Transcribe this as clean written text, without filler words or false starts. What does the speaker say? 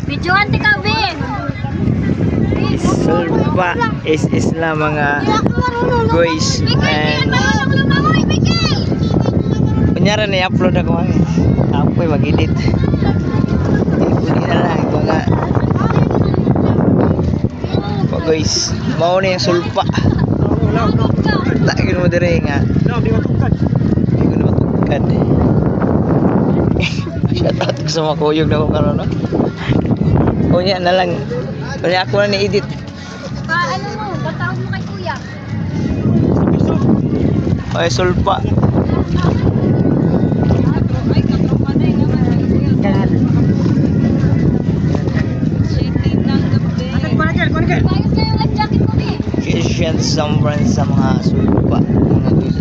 Videoan ti ka, Ben. Sulpa is na mga guys. And kunyara na i-upload ako ay. Apoy mag-edit. Ikunin na lang mga guys. Mau na yung sulpa. Takin mo dire nga. Hindi ko na matugkad. Shoutout ko sa mga kuyog na kung ano. Kunya na lang. Kunya ako na ni-edit. Ano mo, batawag mo kay kuya. Ay, sulpa. Ay, katropa na yun naman. Ayos na yung life jacket mo, eh. Christian sombran sa mga sulpa. Mga guys.